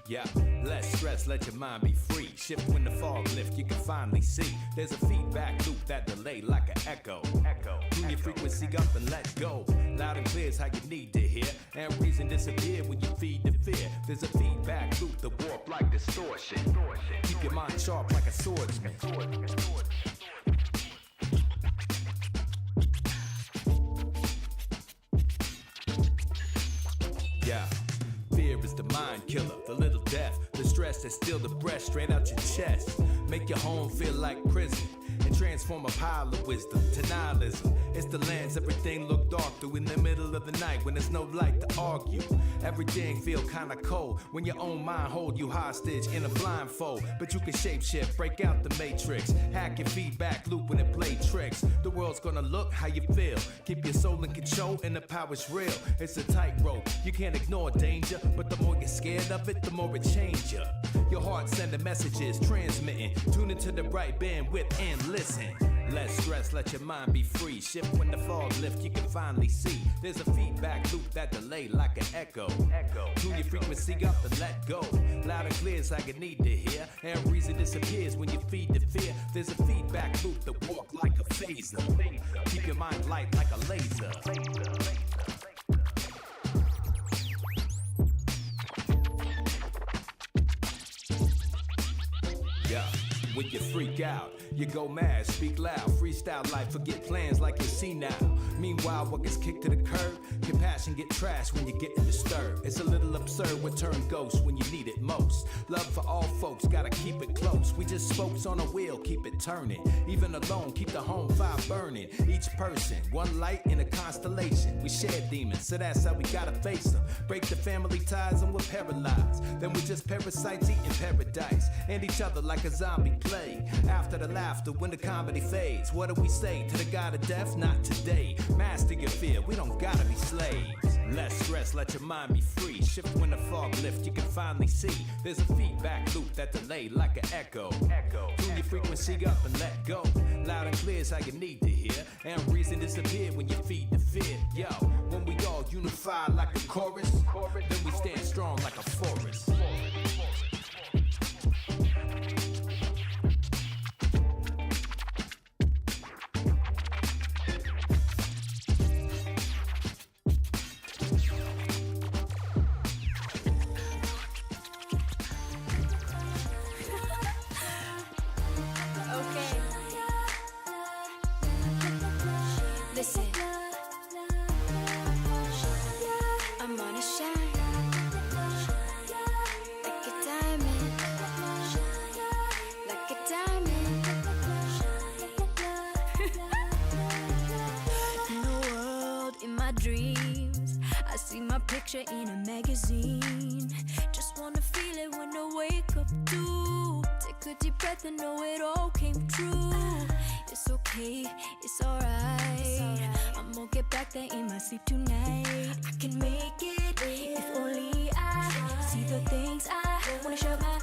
Yeah, less stress, let your mind be free. Shift when the fog lift, you can finally see. There's a feedback loop that delay like an echo. Tune your frequency up and let go. Loud and clear is how you need to hear. And reason disappear when you feed the fear. There's a feedback loop, the warp like distortion. Keep your mind sharp like a swordsman. Yeah. Fear is the mind killer, the little death, the stress that steal the breath straight out your chest. Make your home feel like prison. and transform a pile of wisdom to nihilism. It's the lens everything look dark through in the middle of the night when there's no light to argue. Everything feel kinda cold when your own mind hold you hostage in a blindfold. But you can shapeshift, break out the matrix, hack your feedback loop when it play tricks. The world's gonna look how you feel. Keep your soul in control and the power's real. It's a tightrope, you can't ignore danger, but the more you're scared of it, the more it changes you. Your heart sending messages, transmitting. Tune into the right bandwidth and listen. Less stress, let your mind be free. Shift when the fog lift, you can finally see. There's a feedback loop that delay like an echo. Tune your frequency up and let go. Loud and clear is like you need to hear. And reason disappears when you feed the fear. There's a feedback loop that walk like a phaser. Keep your mind light like a laser. Yeah, when you freak out, you go mad, speak loud, freestyle life, forget plans like you see now. Meanwhile, what gets kicked to the curb, compassion get trashed when you're getting disturbed. It's a little absurd what turn ghost when you need it most. Love for all folks, gotta keep it close. We just spokes on a wheel, keep it turning. Even alone, keep the home fire burning. Each person, one light in a constellation. We share demons, so that's how we gotta face them. Break the family ties and we're paralyzed. Then we just parasites eating paradise. And each other like a zombie play. After the laughter, when the comedy fades, what do we say to the god of death? Not today. Master your fear, we don't gotta be slaves. Less stress, let your mind be free. Shift when the fog lift, you can finally see. There's a feedback loop that delay like an echo. Tune your frequency up and let go. Loud and clear is how you need to hear. And reason disappear when you feed the fear. Yo, when we all unify like a chorus, then we stand strong like a forest. Listen, I'm gonna shine like a diamond, like a diamond. In the world, in my dreams, I see my picture in a magazine. Just wanna feel it when I wake up too. Take a deep breath and know it all came true. It's okay, it's alright. I'm gonna get back there in my sleep tonight. I can make it if only I see the things I wanna show my.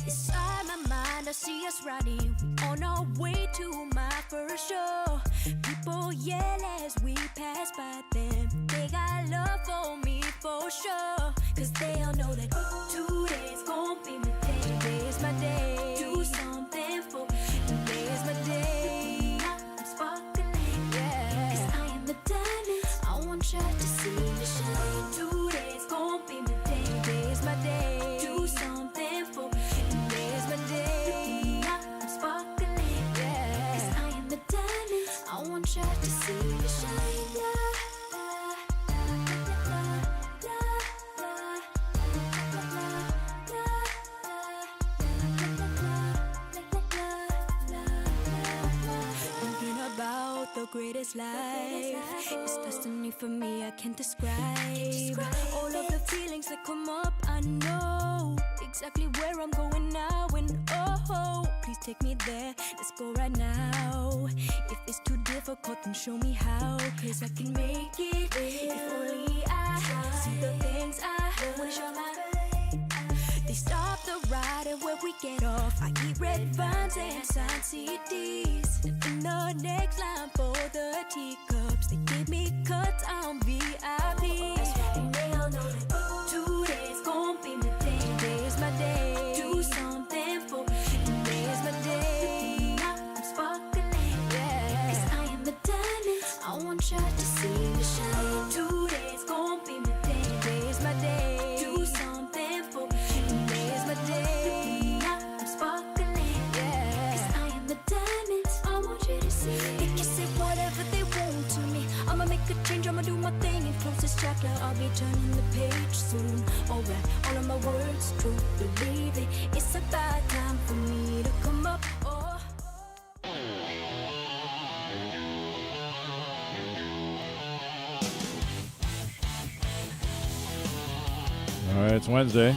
Inside my mind, I see us riding. We on our way to my first show. People yell as we pass by them. They got love for me for sure. Cause they all know that today's gonna be my day. Today's my day. Do something for me. Today's my day. I'm sparkling, yeah. Cause I am the diamond. I want you to see me shine. Today's gonna be my day. Today's my day. Do something for me. Today's my day. I'm sparkling, yeah. Cause I am the diamond. I want you to see me shine, yeah. The greatest life, it's destiny for me, I can't describe. All of the feelings that come up, I know exactly where I'm going now. And oh, please take me there, let's go right now. If it's too difficult, then show me how. Cause I can make it if only I see the things I wanna show my. They stop the ride and where we get off, I eat red vines and sign CDs. In the next line for the teacups, they give me cuts on VIP. And they all know that today's gonna be my day. Today's my day. Do something for me. Today's my day. I'm sparkling, yeah. Cause I am the diamond. I want you to see me shine. Today's gonna be my day. Today's my day. Do something for me. Today's my day. I'm sparkling, yeah. Cause I am the diamond. I want you to see. They can say whatever they want to me. I'ma make a change, I'ma do my thing and close this chapter. I'll be turning the page soon. Alright, all of my words true, believe it. It's about time for me to come up. Oh. It's Wednesday.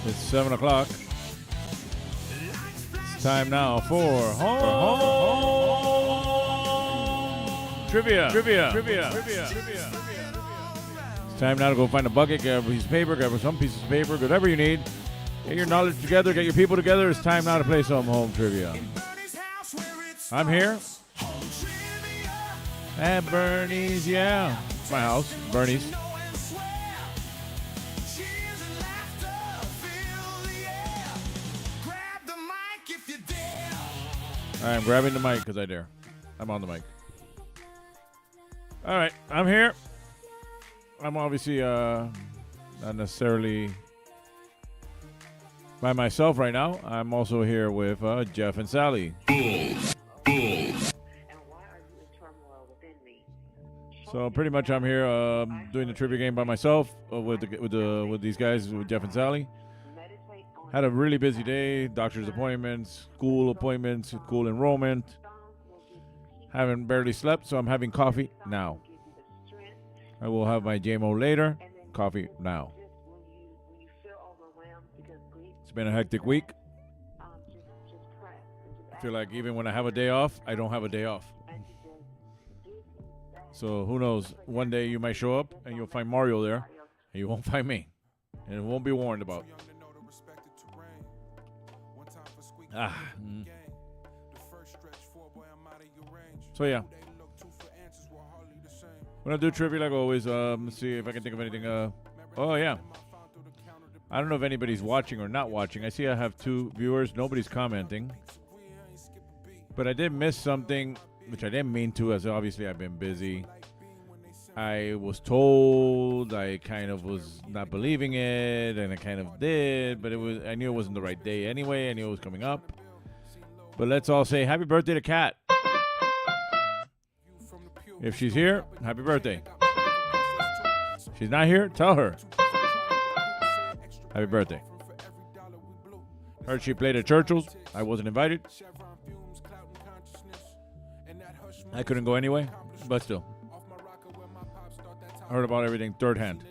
It's 7 o'clock. It's time now for home trivia. It's time now to go find a bucket, grab a piece of paper, grab some pieces of paper, whatever you need. Get your knowledge together, get your people together. It's time now to play some home trivia. I'm here at Bernie's, yeah. It's my house, Bernie's. I'm grabbing the mic because I dare. I'm on the mic. All right, I'm here. I'm obviously not necessarily by myself right now. I'm also here with Geoff and Sally. So pretty much I'm here doing the trivia game by myself with these guys, with Geoff and Sally. Had a really busy day, doctor's appointments, school enrollment. Haven't barely slept, so I'm having coffee now. I will have my JMO later. Coffee now. It's been a hectic week. I feel like even when I have a day off, I don't have a day off. So who knows? One day you might show up and you'll find Mario there, and you won't find me. And it won't be warned about. So yeah, when I do trivia, like always, let's see if I can think of anything. Oh yeah, I don't know if anybody's watching or not watching. I see I have 2 viewers. Nobody's commenting, but I did miss something, which I didn't mean to, as obviously I've been busy. I was told, I kind of was not believing it, and I kind of did, but I knew it wasn't the right day anyway. I knew it was coming up. But let's all say happy birthday to Kat. If she's here, happy birthday. If she's not here, tell her. Happy birthday. Heard she played at Churchill's. I wasn't invited. I couldn't go anyway, but still. Heard about everything third hand.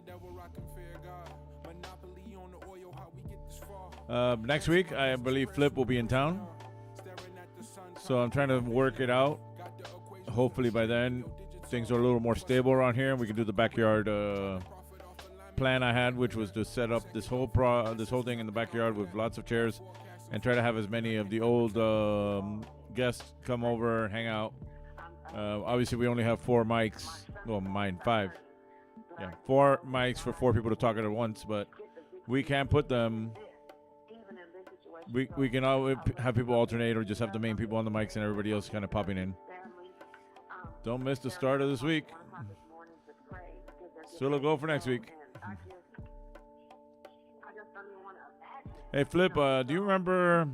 Next week, I believe Flip will be in town. So I'm trying to work it out. Hopefully by then, things are a little more stable around here, and we can do the backyard plan I had, which was to set up this whole thing in the backyard with lots of chairs, and try to have as many of the old guests come over and hang out. Obviously, we only have 4 mics. Well, mine 5. Yeah, 4 mics for 4 people to talk at once, but we can put them. We can all have people alternate, or just have the main people on the mics and everybody else kind of popping in. Don't miss the start of this week. Still a go for next week. Hey, Flip, do you remember?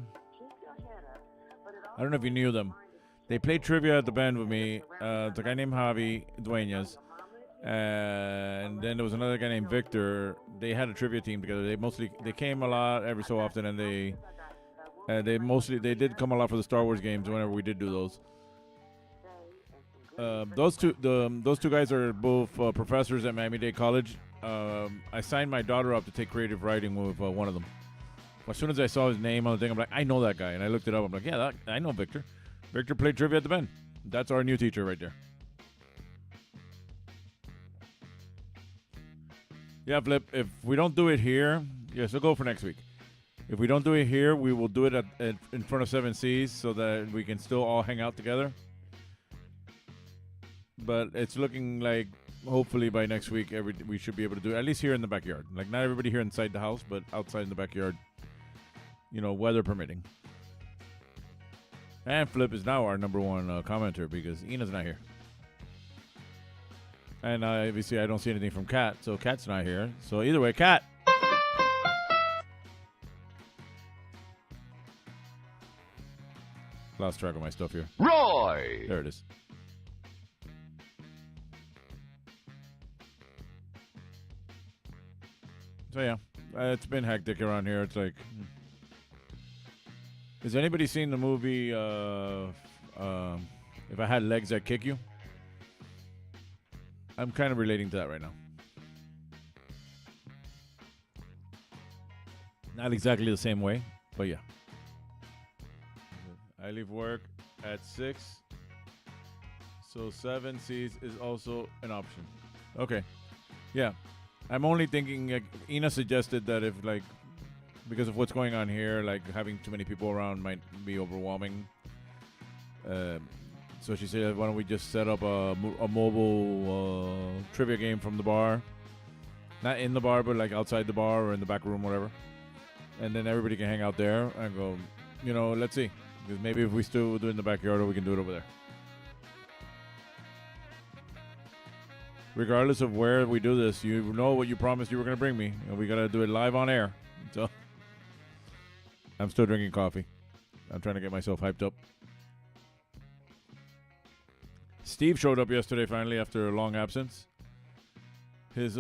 I don't know if you knew them. They played trivia at the band with me. The guy named Javi Dueñas. And then there was another guy named Victor. They had a trivia team together. They came a lot every so often, and they did come a lot for the Star Wars games whenever we did do those. Those two guys are both professors at Miami-Dade College. I signed my daughter up to take creative writing with one of them. As soon as I saw his name on the thing, I'm like, I know that guy, and I looked it up. I'm like, yeah, I know Victor. Victor played trivia at the band. That's our new teacher right there. Yeah, Flip, if we don't do it here, yes, we'll go for next week. If we don't do it here, we will do it in front of 7Cs so that we can still all hang out together. But it's looking like hopefully by next week we should be able to do it, at least here in the backyard. Like, not everybody here inside the house, but outside in the backyard, weather permitting. And Flip is now our number 1 commenter because Ina's not here. And obviously I don't see anything from Kat, so Kat's not here. So either way, Kat. Lost track of my stuff here. Roy! There it is. So yeah, it's been hectic around here. It's like, has anybody seen the movie If I Had Legs I'd Kick You? I'm kind of relating to that right now. Not exactly the same way, but yeah. I leave work at 6, so 7 seats is also an option. Okay, yeah. I'm only thinking, like, Ina suggested that if, like, because of what's going on here, like, having too many people around might be overwhelming. So she said, why don't we just set up a mobile trivia game from the bar? Not in the bar, but, like, outside the bar or in the back room, whatever. And then everybody can hang out there and go, you know, let's see. Because maybe if we still do it in the backyard, or we can do it over there. Regardless of where we do this, you know what you promised you were going to bring me. And we got to do it live on air. So I'm still drinking coffee. I'm trying to get myself hyped up. Steve showed up yesterday finally after a long absence. His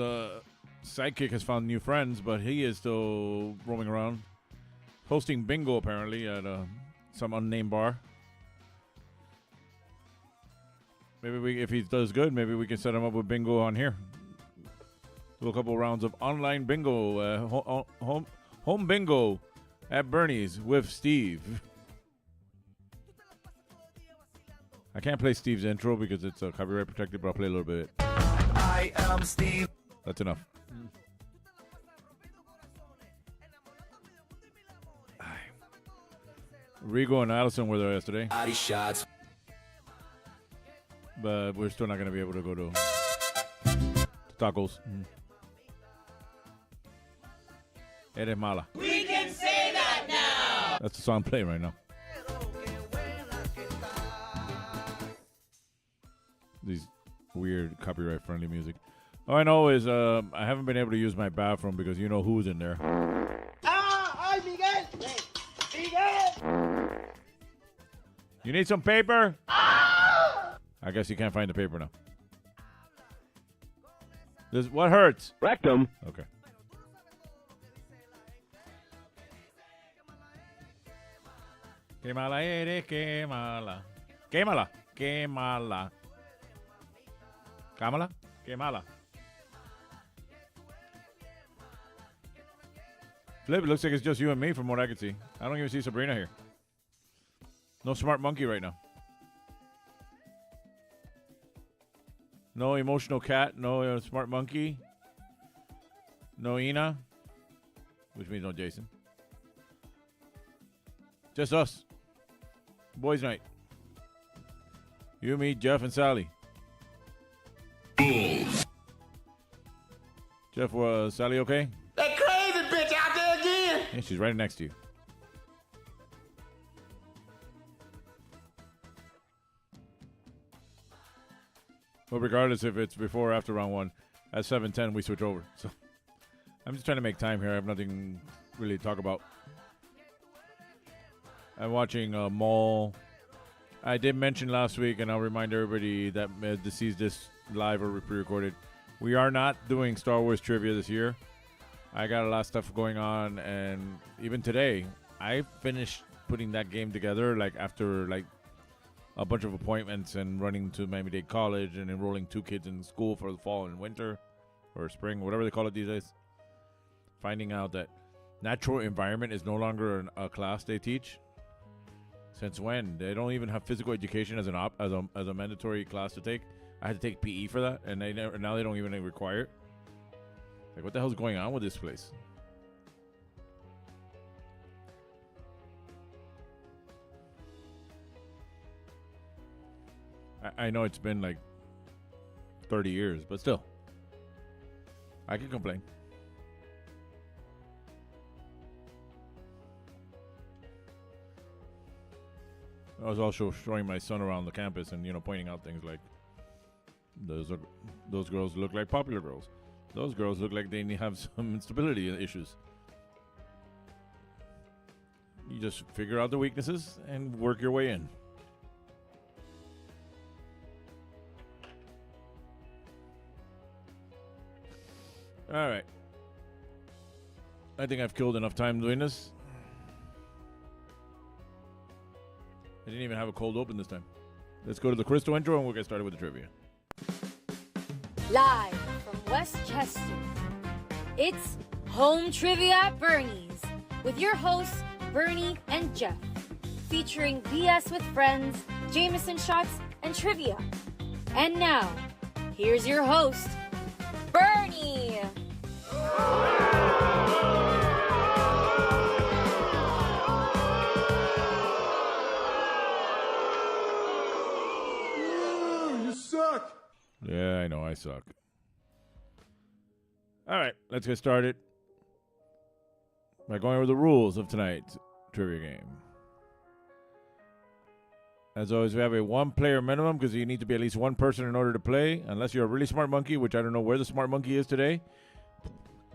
sidekick has found new friends, but he is still roaming around. Hosting bingo apparently at some unnamed bar. Maybe if he does good, maybe we can set him up with bingo on here. Do a couple rounds of online bingo, home bingo at Bernie's with Steve. I can't play Steve's intro because it's copyright protected, but I'll play a little bit. I am Steve. That's enough. Rigo and Allison were there yesterday, Body shots. but we're still not going to be able to go to tacos. Eres mala. We can say that now. That's the song playing right now. These weird copyright-friendly music. All I know is I haven't been able to use my bathroom because you know who's in there. Ay, Miguel. Miguel. You need some paper? I guess you can't find the paper now. What hurts? Rectum. Okay. Que mala eres, que mala. Que mala, que mala. Kamala? Que mala. Flip, it looks like it's just you and me from what I can see. I don't even see Sabrina here. No smart monkey right now. No emotional cat. No smart monkey. No Ina. Which means no Jason. Just us. Boys' night. You, me, Geoff, and Sally. Geoff, was Sally okay? That crazy bitch out there again. Yeah, she's right next to you. Well, regardless if it's before or after round one, at 7:10 we switch over. So I'm just trying to make time here. I have nothing really to talk about. I'm watching Mall. I did mention last week, and I'll remind everybody that sees this live or pre-recorded. We are not doing Star Wars trivia this year. I got a lot of stuff going on, and even today, I finished putting that game together, like after like a bunch of appointments and running to Miami-Dade College and enrolling 2 kids in school for the fall and winter or spring, whatever they call it these days. Finding out that natural environment is no longer a class they teach. Since when? They don't even have physical education as a mandatory class to take. I had to take PE for that, and now they don't even require it. Like, what the hell's going on with this place? I know it's been like 30 years, but still, I can complain. I was also showing my son around the campus and, pointing out things like, those girls look like popular girls. Those girls look like they have some instability issues. You just figure out the weaknesses and work your way in. All right. I think I've killed enough time doing this. I didn't even have a cold open this time. Let's go to the Crystal intro and we'll get started with the trivia. Live from Westchester, it's Home Trivia at Bernie's with your hosts, Bernie and Geoff, featuring BS with friends, Jameson shots, and trivia. And now, here's your host, Bernie! You suck. Yeah, I know, I suck. All right, let's get started by going over the rules of tonight's trivia game. As always, we have a one-player minimum because you need to be at least one person in order to play, unless you're a really smart monkey, which I don't know where the smart monkey is today.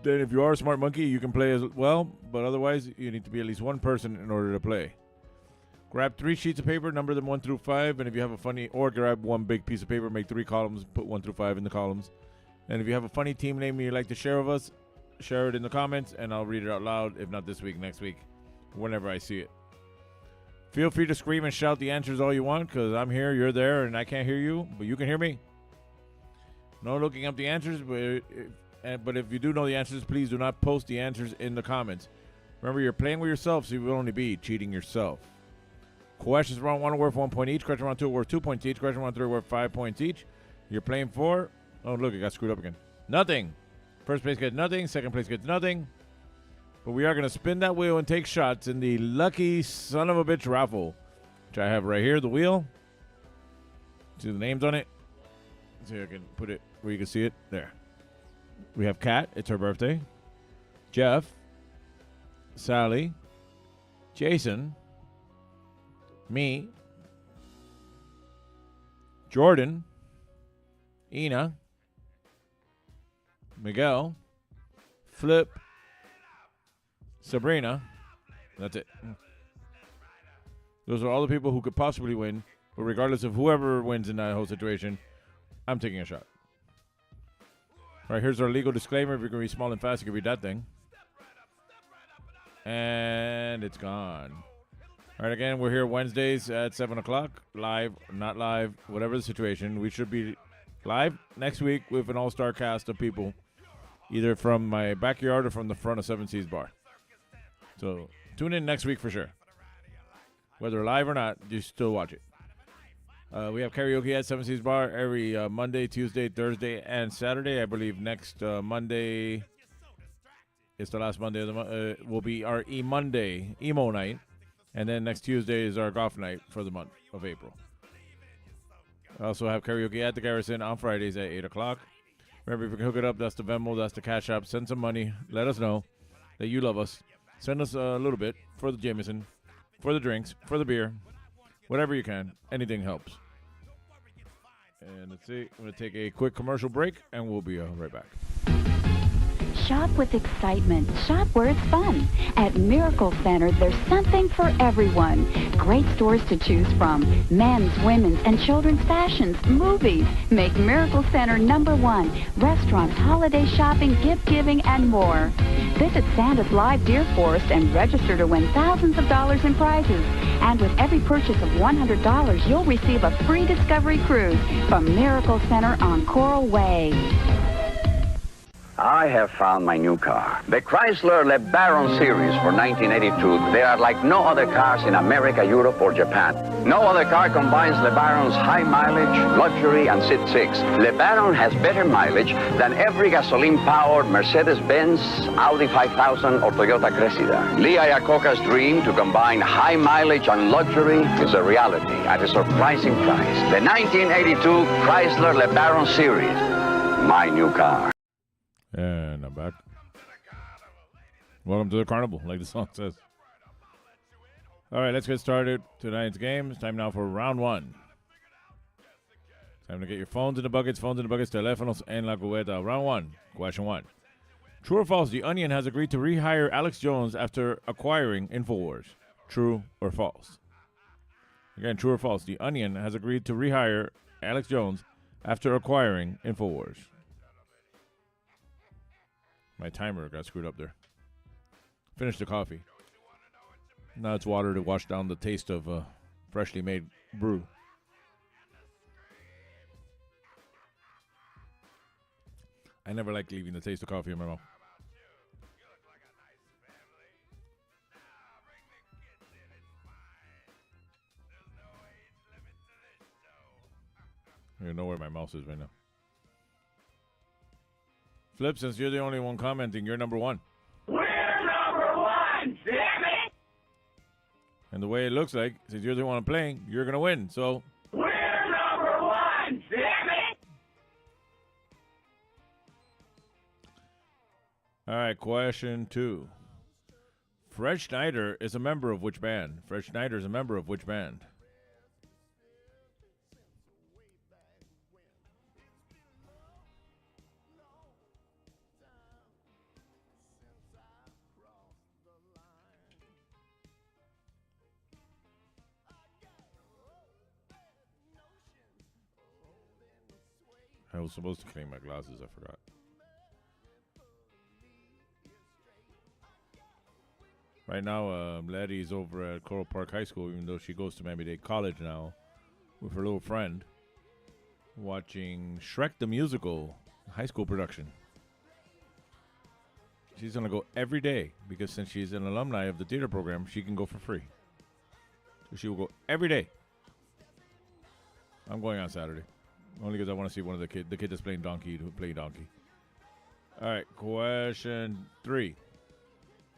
Then if you are a smart monkey, you can play as well, but otherwise, you need to be at least one person in order to play. Grab 3 sheets of paper, number them 1 through 5, and if you have a funny, or grab one big piece of paper, make 3 columns, put 1 through 5 in the columns. And if you have a funny team name you'd like to share with us, share it in the comments, and I'll read it out loud, if not this week, next week, whenever I see it. Feel free to scream and shout the answers all you want, because I'm here, you're there, and I can't hear you, but you can hear me. No looking up the answers, but if you do know the answers, please do not post the answers in the comments. Remember, you're playing with yourself, so you will only be cheating yourself. Questions round 1 are worth 1 point each. Question round 2 are worth 2 points each. Question round 3 are worth 5 points each. You're playing for... Oh, look, it got screwed up again. Nothing. First place gets nothing. Second place gets nothing. But we are going to spin that wheel and take shots in the lucky son of a bitch raffle, which I have right here, the wheel. See the names on it? See if I can put it where you can see it. There. We have Kat. It's her birthday. Geoff. Sally. Jason. Me. Jordan. Ina. Miguel, Flip, Sabrina. That's it. Those are all the people who could possibly win, but regardless of whoever wins in that whole situation, I'm taking a shot. All right, here's our legal disclaimer. If you're going to be small and fast, you can read that thing. And it's gone. All right, again, we're here Wednesdays at 7 o'clock. Live, not live, whatever the situation. We should be live next week with an all-star cast of people, either from my backyard or from the front of 7 Seas Bar. So tune in next week for sure. Whether live or not, you still watch it. We have karaoke at 7 Seas Bar every Monday, Tuesday, Thursday, and Saturday. I believe next Monday is the last Monday of the month. Will be our Monday, emo night. And then next Tuesday is our golf night for the month of April. I also have karaoke at the Garrison on Fridays at 8 o'clock. Remember, if you can hook it up, that's the Venmo, that's the Cash App. Send some money. Let us know that you love us. Send us a little bit for the Jameson, for the drinks, for the beer, whatever you can. Anything helps. And let's see. I'm going to take a quick commercial break, and we'll be right back. Shop with excitement. Shop where it's fun. At Miracle Center, there's something for everyone. Great stores to choose from. Men's, women's, and children's fashions, movies. Make Miracle Center #1. Restaurants, holiday shopping, gift giving, and more. Visit Santa's Live Deer Forest and register to win thousands of dollars in prizes. And with every purchase of $100, you'll receive a free discovery cruise from Miracle Center on Coral Way. I have found my new car. The Chrysler LeBaron series for 1982. They are like no other cars in America, Europe, or Japan. No other car combines LeBaron's high mileage, luxury, and Sit 6. LeBaron has better mileage than every gasoline-powered Mercedes-Benz, Audi 5000, or Toyota Cressida. Lee Iacocca's dream to combine high mileage and luxury is a reality at a surprising price. The 1982 Chrysler LeBaron series. My new car. And I'm back. Welcome to the carnival, like the song says. All right, let's get started. Tonight's game. It's time now for round 1. Time to get your phones in the buckets, teléfonos en la cubeta. Round 1, question 1. True or false, The Onion has agreed to rehire Alex Jones after acquiring InfoWars. True or false? Again, true or false, The Onion has agreed to rehire Alex Jones after acquiring InfoWars. My timer got screwed up there. Finished the coffee. Now it's water to wash down the taste of freshly made brew. I never like leaving the taste of coffee in my mouth. I don't know where my mouse is right now. Flip, since you're the only one commenting, you're number one. We're number one, damn it! And the way it looks like, since you're the one playing, you're going to win. So, We're number one, damn it! all right, question 2. Fred Schneider is a member of which band? Fred Schneider is a member of which band? I was supposed to clean my glasses, I forgot. Right now, Letty's over at Coral Park High School, even though she goes to Miami-Dade College now, with her little friend, watching Shrek the Musical, high school production. She's going to go every day, because since she's an alumni of the theater program, she can go for free. So she will go every day. I'm going on Saturday. Only because I want to see one of the kid that's playing Donkey, who play Donkey. All right, question 3.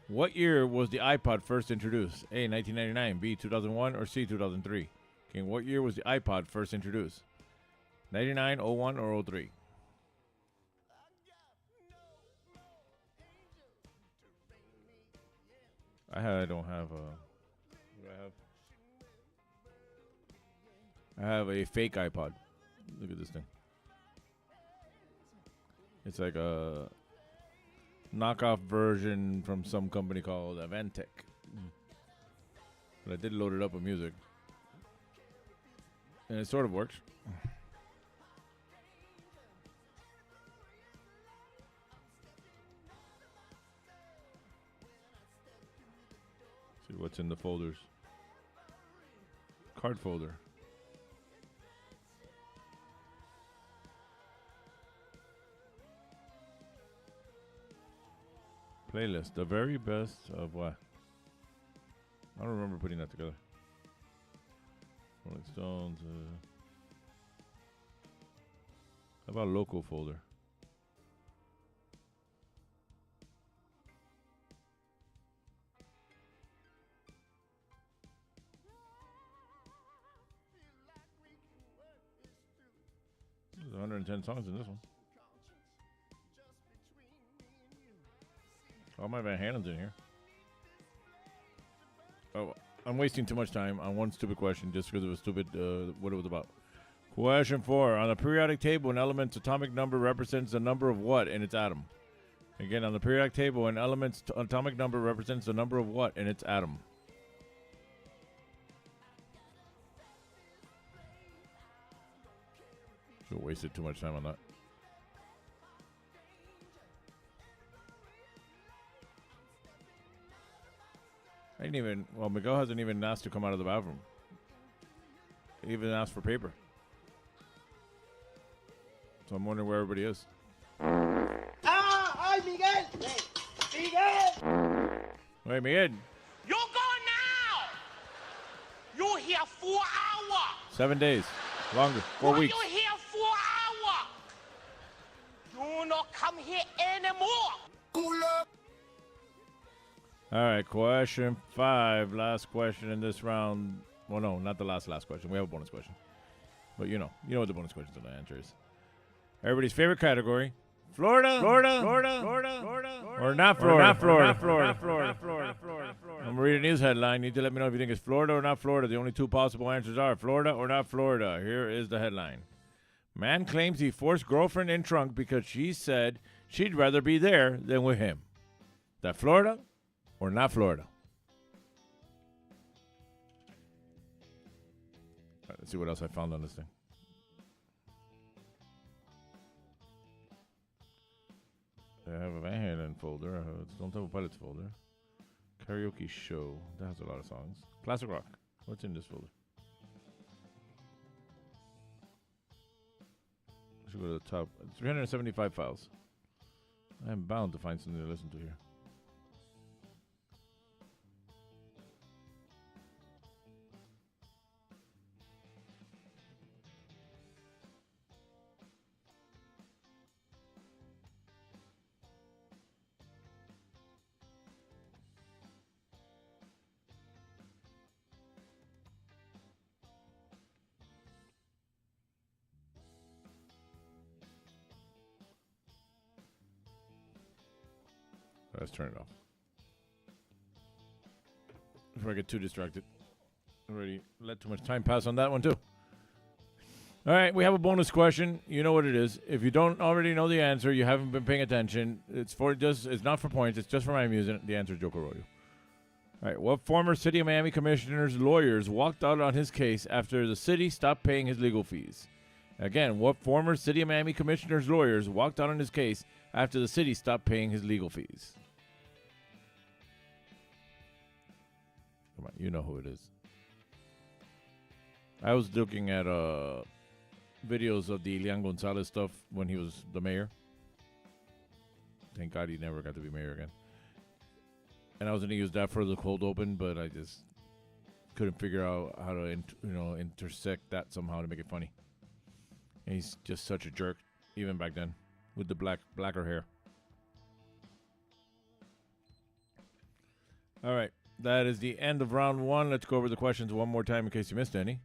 What year was the iPod first introduced? A, 1999, B, 2001, or C, 2003? Okay, what year was the iPod first introduced? 99, 01, or 03? I don't have a... What do I have? I have a fake iPod. Look at this thing. It's like a knockoff version from some company called Avantech. But I did load it up with music. And it sort of works. See what's in the folders. Card folder. Playlist. The very best of what? I don't remember putting that together. Rolling Stones. How about local folder? There's 110 songs in this one. All my Van Halen's in here. Oh, I'm wasting too much time on one stupid question just because it was stupid what it was about. Question 4. On the periodic table, an element's atomic number represents the number of what in its atom? Again, on the periodic table, an element's atomic number represents the number of what in its atom? Should have wasted too much time on that. I didn't even, well, Miguel hasn't even asked to come out of the bathroom. He even asked for paper. So I'm wondering where everybody is. Hi, Miguel! Miguel! Wait, Miguel. You go now! You here 4 hours! 7 days. Longer. 4 weeks. You here 4 hours! You not come here anymore! Cool up! All right, question 5. Last question in this round. Well, no, not the last question. We have a bonus question. But you know what the bonus question to the answer is. Everybody's favorite category. Florida, or not Florida. I'm reading this headline. You need to let me know if you think it's Florida or not Florida. The only 2 possible answers are Florida or not Florida. Here is the headline. Man claims he forced girlfriend in trunk because she said she'd rather be there than with him. That Florida or not Florida? All right, let's see what else I found on this thing. I have a Van Halen folder. Don't Tell Pilots folder. Karaoke show. That has a lot of songs. Classic rock. What's in this folder? I should go to the top. 375 files. I'm bound to find something to listen to here. Let's turn it off. Before I get too distracted. Already let too much time pass on that one, too. All right, we have a bonus question. You know what it is. If you don't already know the answer, you haven't been paying attention. It's not for points. It's just for my amusement. The answer is Joke Arroyo. All right, what former City of Miami commissioner's lawyers walked out on his case after the city stopped paying his legal fees? Again, what former City of Miami commissioner's lawyers walked out on his case after the city stopped paying his legal fees? Come on, you know who it is. I was looking at videos of the Elian Gonzalez stuff when he was the mayor. Thank God he never got to be mayor again. And I was going to use that for the cold open, but I just couldn't figure out how to intersect that somehow to make it funny. And he's just such a jerk, even back then, with the blacker hair. All right, that is the end of round one. Let's go over the questions one more time in case you missed any.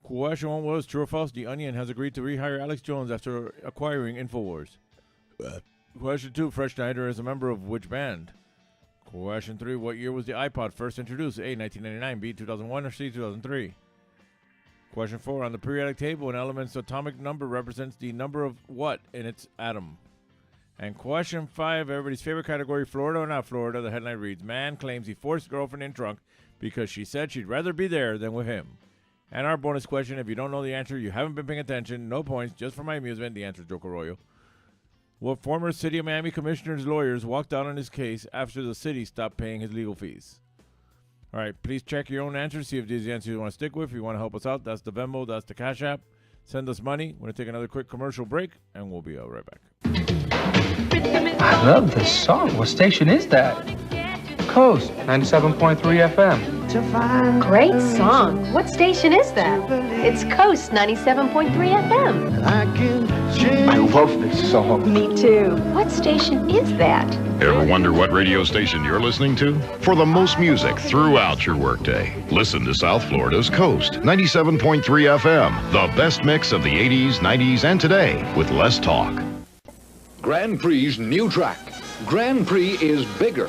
Question one was, true or false, The Onion has agreed to rehire Alex Jones after acquiring InfoWars. Question two, Fresh Schneider is a member of which band? Question three, what year was the iPod first introduced? A, 1999, B, 2001, or C, 2003? Question four, on the periodic table, an element's atomic number represents the number of what in its atom? And question five, everybody's favorite category, Florida or not Florida, the headline reads, man claims he forced girlfriend in trunk because she said she'd rather be there than with him. And our bonus question, if you don't know the answer, you haven't been paying attention, no points, just for my amusement, the answer is Joke Arroyo. What former City of Miami commissioner's lawyers walked out on his case after the city stopped paying his legal fees? All right, please check your own answers, see if these are the answers you want to stick with. If you want to help us out, that's the Venmo, that's the Cash App. Send us money. We're going to take another quick commercial break, and we'll be right back. I love this song. What station is that? Coast 97.3 FM. Great song. What station is that? It's Coast 97.3 FM. I love this song. Me too. What station is that? Ever wonder what radio station you're listening to? For the most music throughout your workday, listen to South Florida's Coast 97.3 FM. The best mix of the 80s, 90s, and today with less talk. Grand Prix's new track. Grand Prix is bigger,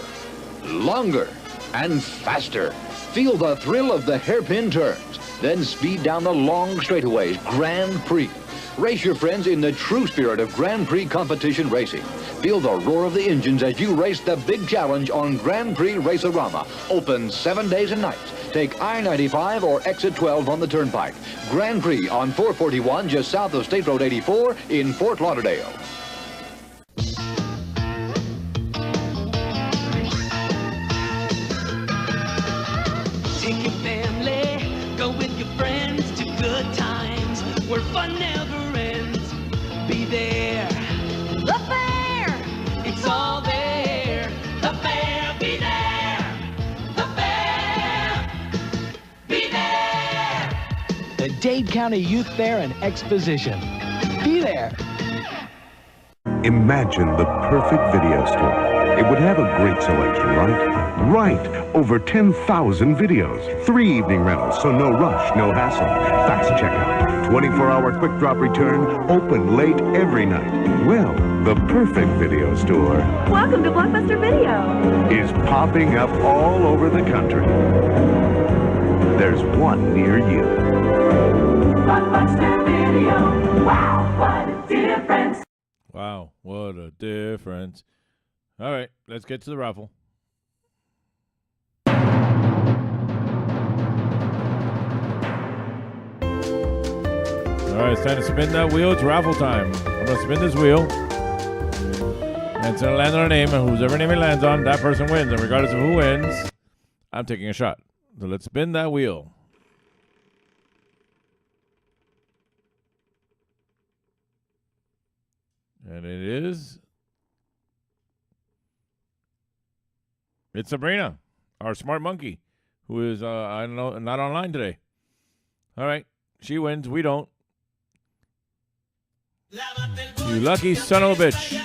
longer, and faster. Feel the thrill of the hairpin turns, then speed down the long straightaways. Grand Prix. Race your friends in the true spirit of Grand Prix competition racing. Feel the roar of the engines as you race the big challenge on Grand Prix Race-A-Rama. Open 7 days and nights. Take I-95 or Exit 12 on the Turnpike. Grand Prix on 441 just south of State Road 84 in Fort Lauderdale. Take your family, go with your friends to good times where fun never ends. Be there. The fair, it's all there. The fair, be there. The fair, be there. The Dade County Youth Fair and Exposition. Be there. Imagine the perfect video store. It would have a great selection, right? Right! Over 10,000 videos. 3 evening rentals, so no rush, no hassle. Fast checkout. 24-hour quick drop return. Open late every night. Well, the perfect video store. Welcome to Blockbuster Video. Is popping up all over the country. There's one near you. Blockbuster Video. Wow, what a difference. Wow, what a difference. All right, let's get to the raffle. All right, it's time to spin that wheel. It's raffle time. I'm going to spin this wheel. And it's going to land on a name, and whoever name it lands on, that person wins. And regardless of who wins, I'm taking a shot. So let's spin that wheel. And it is... It's Sabrina, our smart monkey, who is, I don't know, not online today. All right, she wins. We don't. You lucky son of a bitch.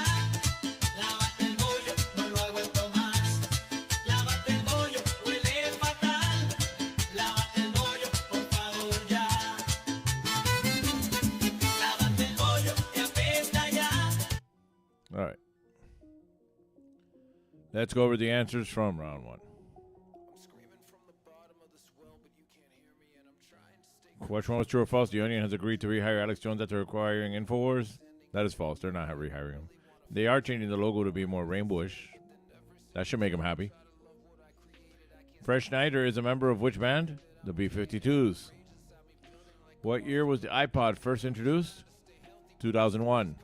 All right. Let's go over the answers from round one. Question one was true or false. The Onion has agreed to rehire Alex Jones after acquiring InfoWars. That is false. They're not rehiring him. They are changing the logo to be more rainbowish. That should make him happy. Fresh Schneider is a member of which band? The B-52s. What year was the iPod first introduced? 2001.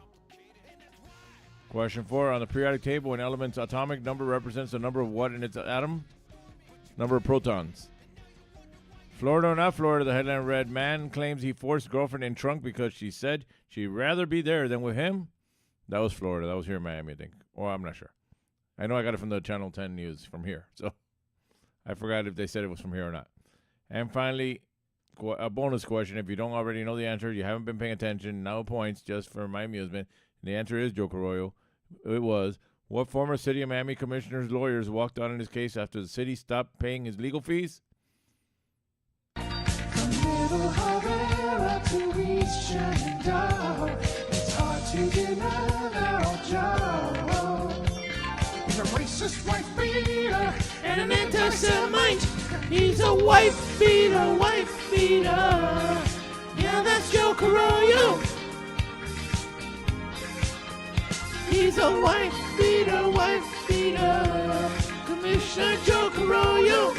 Question 4. On the periodic table, an element's atomic number represents the number of what in its atom? Number of protons. Florida or not Florida, the headline read, man claims he forced girlfriend in trunk because she said she'd rather be there than with him. That was Florida. That was here in Miami, I think. Or I'm not sure. I know I got it from the Channel 10 news from here. So I forgot if they said it was from here or not. And finally, a bonus question. If you don't already know the answer, you haven't been paying attention, no points, just for my amusement. And the answer is, Joe Carollo. It was, what former City of Miami commissioner's lawyers walked out in his case after the city stopped paying his legal fees? It's hard to deny our job. He's a racist wife beater and an anti-Semite. He's a wife beater, wife beater. Yeah, that's Joe Carollo. He's a wife beater, wife beater. Commissioner Joe Carollo.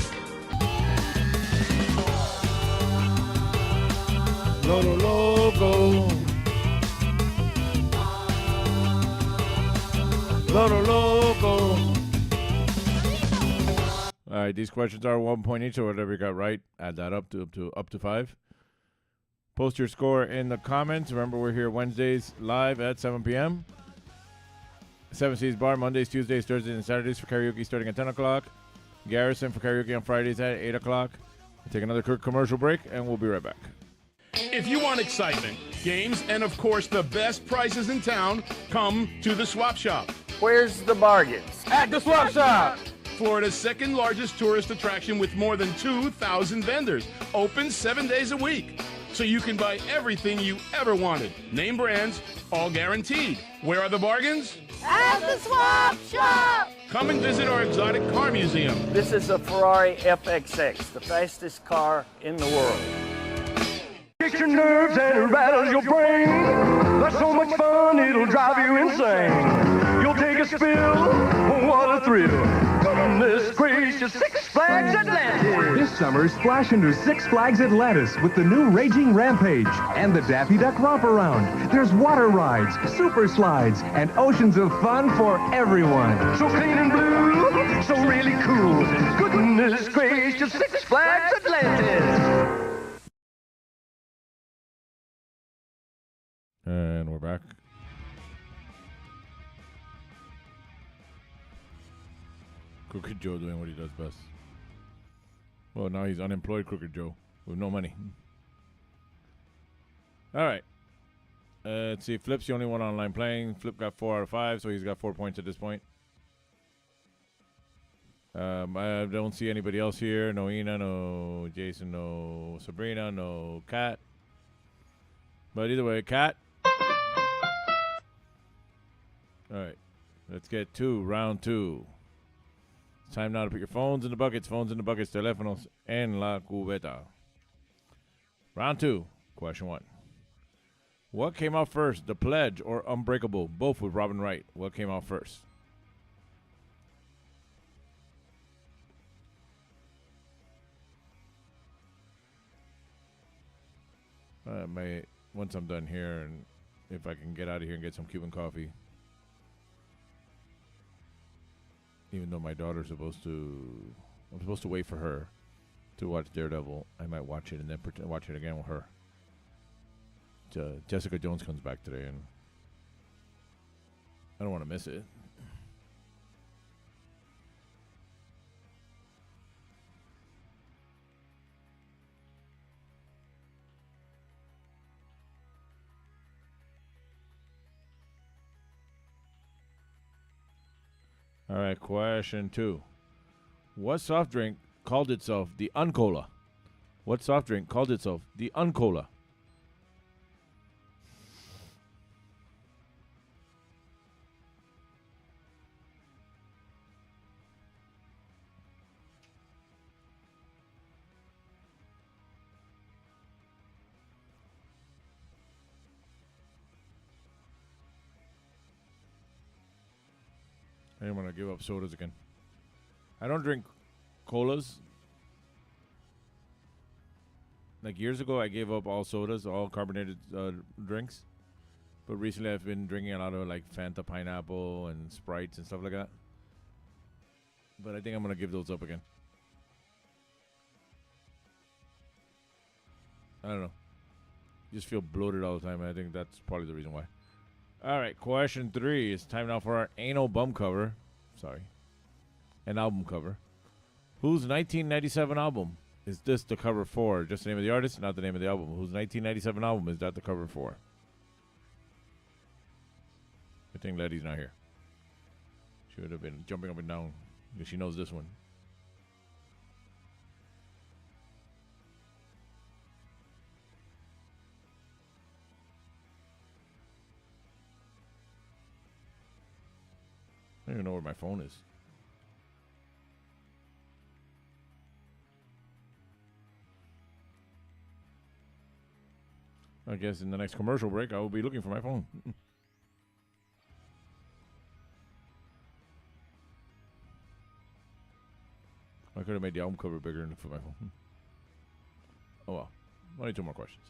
Loro Loco. Loro Loco. All right, these questions are 1 point each, so whatever you got right, add that up to 5. Post your score in the comments. Remember, we're here Wednesdays live at 7 p.m. 7 Seas Bar, Mondays, Tuesdays, Thursdays, and Saturdays for karaoke starting at 10 o'clock. Garrison for karaoke on Fridays at 8 o'clock. We'll take another quick commercial break, and we'll be right back. If you want excitement, games, and of course the best prices in town, come to the Swap Shop. Where's the bargains? At the Swap Shop! Florida's second largest tourist attraction with more than 2,000 vendors. Open 7 days a week. So you can buy everything you ever wanted. Name brands, all guaranteed. Where are the bargains? At the Swap Shop! Come and visit our exotic car museum. This is a Ferrari FXX, the fastest car in the world. Kicks your nerves and it rattles your brain. That's so much fun, it'll drive you insane. You'll take a spill, what a thrill. Goodness gracious, Six Flags Atlantis. This summer, splash into Six Flags Atlantis with the new Raging Rampage and the Daffy Duck Romp Around. There's water rides, super slides, and oceans of fun for everyone. So clean and blue, so really cool. Goodness gracious, Six Flags Atlantis. And we're back. Crooked Joe doing what he does best. Well, now he's unemployed, Crooked Joe, with no money. All right. Let's see. Flip's the only one online playing. Flip got 4 out of 5, so he's got 4 points at this point. I don't see anybody else here. No Ina, no Jason, no Sabrina, no Kat. But either way, Kat. All right. Let's get to round 2. It's time now to put your phones in the buckets, teléfonos en la cubeta. Round 2, question 1. What came out first, The Pledge or Unbreakable? Both with Robin Wright. What came out first? Once I'm done here, and if I can get out of here and get some Cuban coffee. Even though my daughter's I'm supposed to wait for her to watch Daredevil. I might watch it and then watch it again with her. Jessica Jones comes back today, and I don't want to miss it. All right, question 2. What soft drink called itself the Uncola? What soft drink called itself the Uncola? I didn't want to give up sodas again. I don't drink colas. Like years ago, I gave up all sodas, all carbonated drinks. But recently, I've been drinking a lot of like Fanta pineapple and Sprites and stuff like that. But I think I'm going to give those up again. I don't know. Just feel bloated all the time. I think that's probably the reason why. All right, question 3. It's time now for our anal bum cover. Sorry. An album cover. Whose 1997 album is this the cover for? Just the name of the artist, not the name of the album. Whose 1997 album is that the cover for? Good thing Letty's not here. She would have been jumping up and down because she knows this one. I don't even know where my phone is. I guess in the next commercial break, I will be looking for my phone. I could have made the album cover bigger and for my phone. Oh well. Only 2 more questions.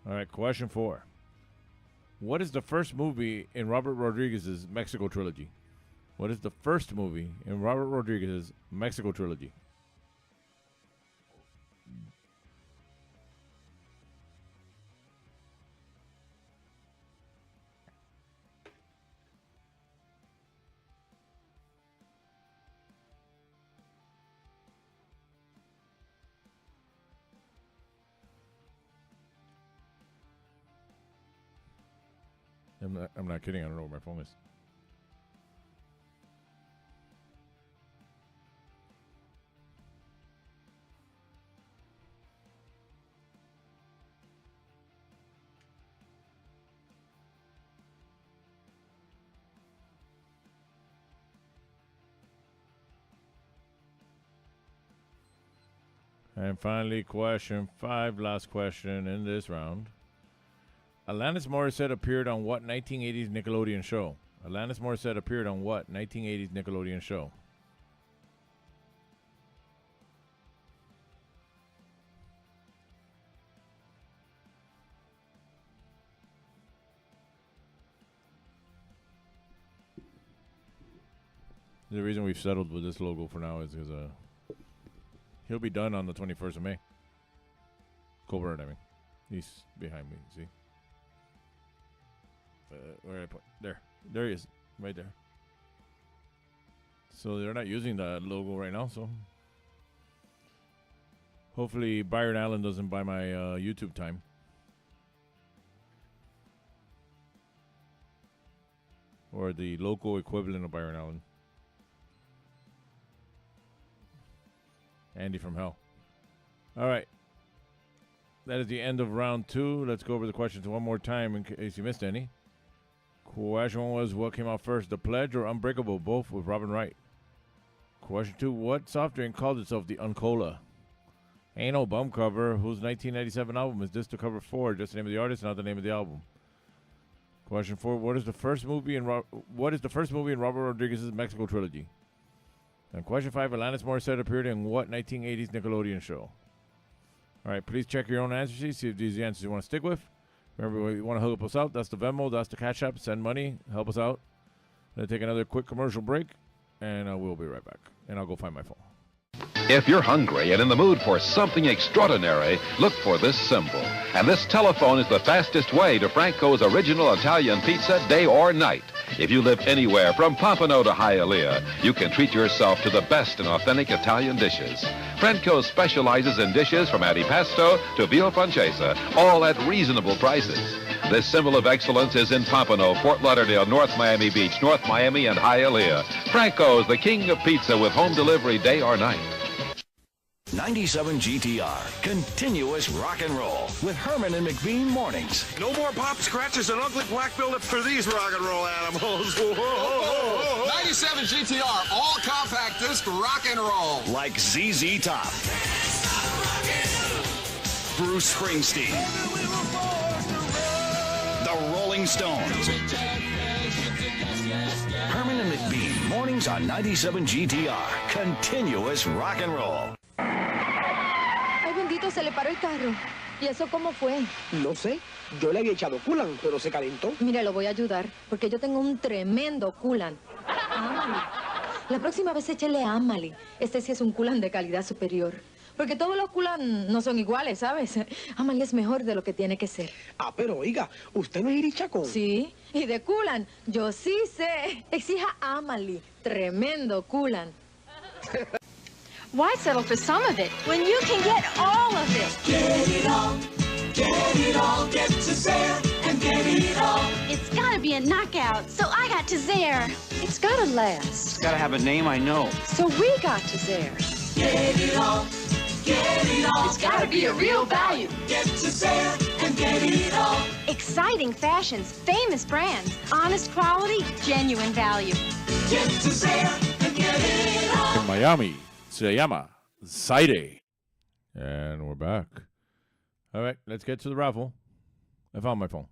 All right, question 4. What is the first movie in Robert Rodriguez's Mexico trilogy? What is the first movie in Robert Rodriguez's Mexico trilogy? I'm not kidding. I don't know where my phone is. And finally, question 5, last question in this round. Alanis Morissette appeared on what 1980s Nickelodeon show? Alanis Morissette appeared on what 1980s Nickelodeon show? The reason we've settled with this logo for now is because he'll be done on the 21st of May. Colbert, I mean. He's behind me, see? Where did I put? There. There he is. Right there. So they're not using the logo right now, so hopefully Byron Allen doesn't buy my YouTube time. Or the local equivalent of Byron Allen. Andy from hell. All right. That is the end of round 2. Let's go over the questions one more time in case you missed any. Question 1 was, what came out first, The Pledge or Unbreakable? Both with Robin Wright. Question 2, what soft drink called itself the Uncola? Anal bum cover. Whose 1997 album is this the cover for? Just the name of the artist, not the name of the album. Question 4, what is the first movie in Robert Rodriguez's Mexico trilogy? And question 5, Alanis Morissette appeared in what 1980s Nickelodeon show? All right, please check your own answer sheet, see if these are the answers you want to stick with. Remember, if you want to help us out, that's the Venmo, that's the Cash App. Send money, help us out. Going to take another quick commercial break, and we'll be right back. And I'll go find my phone. If you're hungry and in the mood for something extraordinary, look for this symbol. And this telephone is the fastest way to Franco's original Italian pizza, day or night. If you live anywhere from Pompano to Hialeah, you can treat yourself to the best in authentic Italian dishes. Franco specializes in dishes from antipasto to veal francese, all at reasonable prices. This symbol of excellence is in Pompano, Fort Lauderdale, North Miami Beach, North Miami, and Hialeah. Franco's, the king of pizza with home delivery day or night. 97 GTR, continuous rock and roll with Herman and McBean mornings. No more pop scratches and ugly black buildup for these rock and roll animals. 97 GTR, all compact disc rock and roll. Like ZZ Top, Bruce Springsteen, the Rolling Stones, Herman and McBean, mornings on 97 GTR. Continuous rock and roll. Ay, bendito, se le paró el carro. ¿Y eso cómo fue? No sé. Yo le había echado coolant, pero se calentó. Mira, lo voy a ayudar, porque yo tengo un tremendo coolant. La próxima vez échele Amali. Este sí es un coolant de calidad superior. Porque todos los coolant no son iguales, ¿sabes? Amali es mejor de lo que tiene que ser. Ah, pero oiga, ¿usted no es irichacón? Sí, y de coolant, yo sí sé. Exija Amali. Tremendo coolant. Why settle for some of it when you can get all of it? Get it all, get to Zare and get it all. It's gotta be a knockout, so I got to Zare. It's gotta last. It's gotta have a name I know. So we got to Zare. Get it all, It's gotta be a real value. get to Zare and get it all. Exciting fashions, famous brands, honest quality, genuine value. Get to Zare and get it all. In Miami, se llama Zaire. And we're back. All right, let's get to the raffle. I found my phone.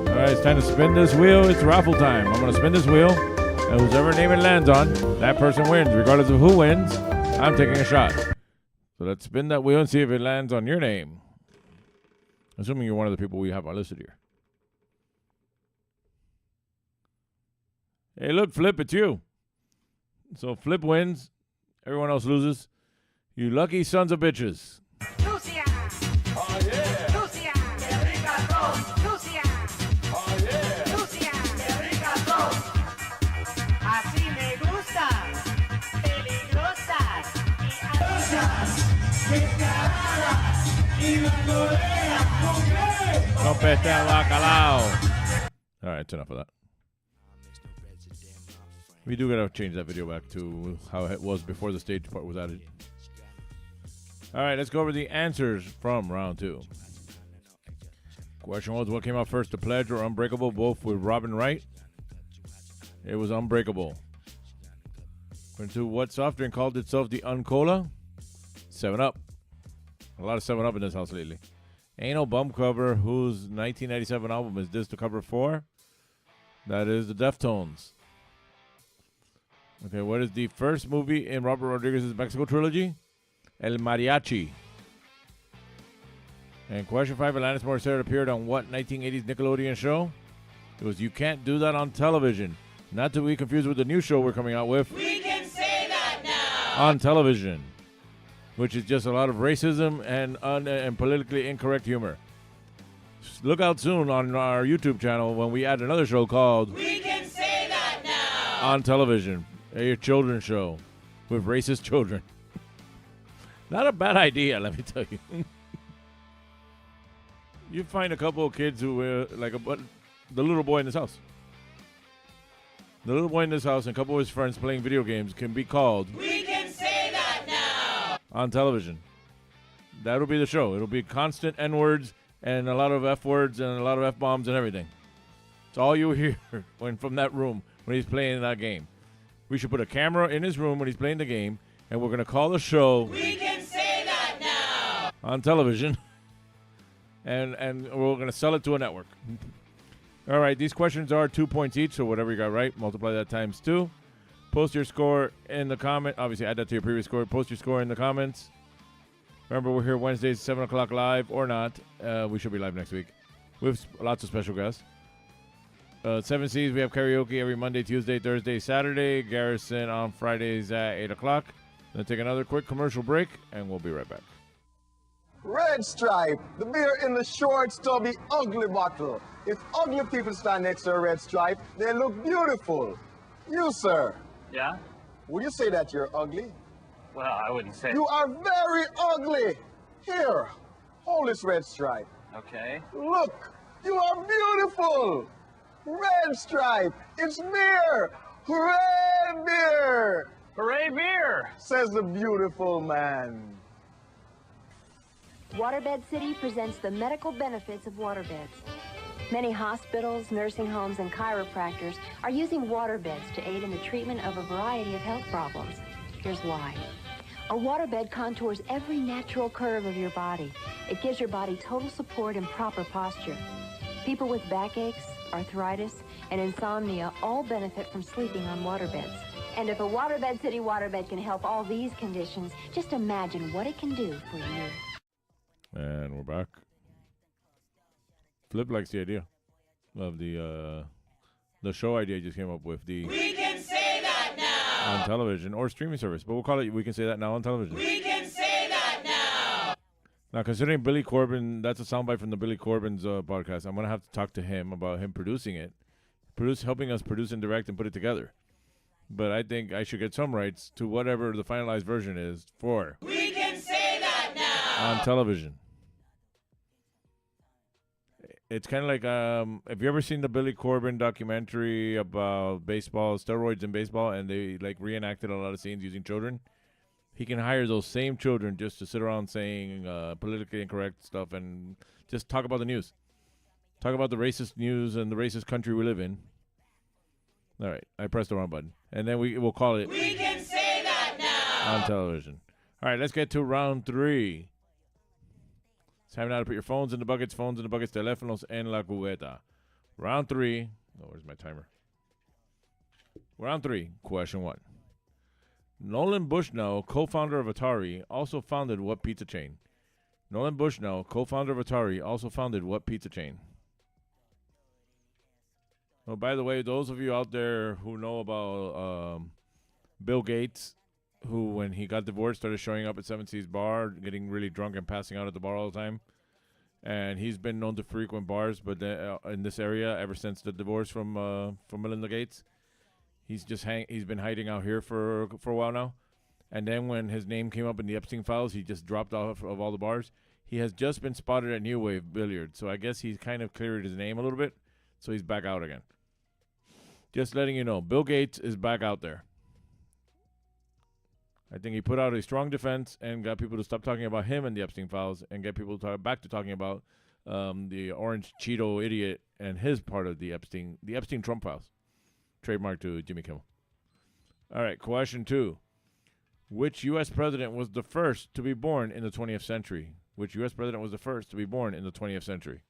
All right, it's time to spin this wheel. It's raffle time. I'm going to spin this wheel, and whoever name it lands on, that person wins. Regardless of who wins, I'm taking a shot. So let's spin that wheel and see if it lands on your name. Assuming you're one of the people we have listed here. Hey, look, Flip, it's you. So Flip wins. Everyone else loses. You lucky sons of bitches. Lucia. Oh, yeah. Lucia. Que rica sos. Lucia. Oh, yeah. Lucia. Que rica sos. Así me gusta. Peligrosas. Y alosas. Descaradas. Y bandoleras. ¿Con qué? No peste al bacalao. All right, it's enough of that. We do gotta change that video back to how it was before the stage part was added. All right, let's go over the answers from round 2. Question was, what came out first, The Pledge or Unbreakable? Both with Robin Wright. It was Unbreakable. Question 2, what soft drink called itself the Uncola? 7-Up. A lot of 7-Up in this house lately. Ain't no bum cover. Whose 1997 album is this the cover for? That is the Deftones. Okay, what is the first movie in Robert Rodriguez's Mexico trilogy? El Mariachi. And question 5, Alanis Morissette appeared on what 1980s Nickelodeon show? It was You Can't Do That on Television. Not to be confused with the new show we're coming out with. We can say that now. On Television. Which is just a lot of racism and politically incorrect humor. Look out soon on our YouTube channel when we add another show called We can say that now. On Television. A children's show with racist children. Not a bad idea, let me tell you. You find a couple of kids who the little boy in this house. The little boy in this house and a couple of his friends playing video games can be called We can say that now. On Television. That'll be the show. It'll be constant N-words and a lot of F-words and a lot of F-bombs and everything. It's all you hear from that room when he's playing that game. We should put a camera in his room when he's playing the game, and we're going to call the show We can say that now. On Television, and we're going to sell it to a network. All right, these questions are 2 points each, so whatever you got right, multiply that times 2. Post your score in the comment. Obviously, add that to your previous score. Post your score in the comments. Remember, we're here Wednesdays, 7 o'clock live or not. We should be live next week with lots of special guests. 7 C's, we have karaoke every Monday, Tuesday, Thursday, Saturday. Garrison on Fridays at 8 o'clock. Then take another quick commercial break, and we'll be right back. Red Stripe, the beer in the short, stubby, ugly bottle. If ugly people stand next to a Red Stripe, they look beautiful. You, sir. Yeah? Would you say that you're ugly? Well, I wouldn't say. You are very ugly. Here, hold this Red Stripe. Okay. Look, you are beautiful. Red Stripe, it's beer. Hooray, beer. Hooray, beer, says the beautiful man. Waterbed City presents the medical benefits of waterbeds. Many hospitals, nursing homes, and chiropractors are using waterbeds to aid in the treatment of a variety of health problems. Here's why. A waterbed contours every natural curve of your body. It gives your body total support and proper posture. People with backaches, arthritis, and insomnia all benefit from sleeping on waterbeds. And if a Waterbed City waterbed can help all these conditions, just imagine what it can do for you. And we're back. Flip likes the idea of the show idea I just came up with. We can say that now! On television or streaming service. But we'll call it We Can Say That Now on television. We can say that now! Now, considering Billy Corbin, that's a soundbite from the Billy Corbin's podcast. I'm going to have to talk to him about him producing it. Helping us produce and direct and put it together. But I think I should get some rights to whatever the finalized version is for. We can say that now! On television. It's kind of like, have you ever seen the Billy Corbin documentary about baseball, steroids in baseball, and they like reenacted a lot of scenes using children? He can hire those same children just to sit around saying politically incorrect stuff and just talk about the news. Talk about the racist news and the racist country we live in. All right, I pressed the wrong button. And then we'll call it We Can Say That Now! On television. All right, let's get to round 3. It's time now to put your phones in the buckets, teléfonos en la cubeta. Round 3. Oh, where's my timer? Round 3, question 1. Nolan Bushnell, co-founder of Atari, also founded what pizza chain? Nolan Bushnell, co-founder of Atari, also founded what pizza chain? Oh, by the way, those of you out there who know about Bill Gates, who, when he got divorced, started showing up at Seven Seas Bar, getting really drunk and passing out at the bar all the time. And he's been known to frequent bars, but in this area ever since the divorce from Melinda Gates. He's been hiding out here for a while now. And then when his name came up in the Epstein files, he just dropped off of all the bars. He has just been spotted at New Wave Billiards, so I guess he's kind of cleared his name a little bit, so he's back out again. Just letting you know, Bill Gates is back out there. I think he put out a strong defense and got people to stop talking about him and the Epstein files and get people back to talking about the orange Cheeto idiot and his part of the Epstein Trump files. Trademark to Jimmy Kimmel. All right, question 2. Which U.S. president was the first to be born in the 20th century? Which U.S. president was the first to be born in the 20th century?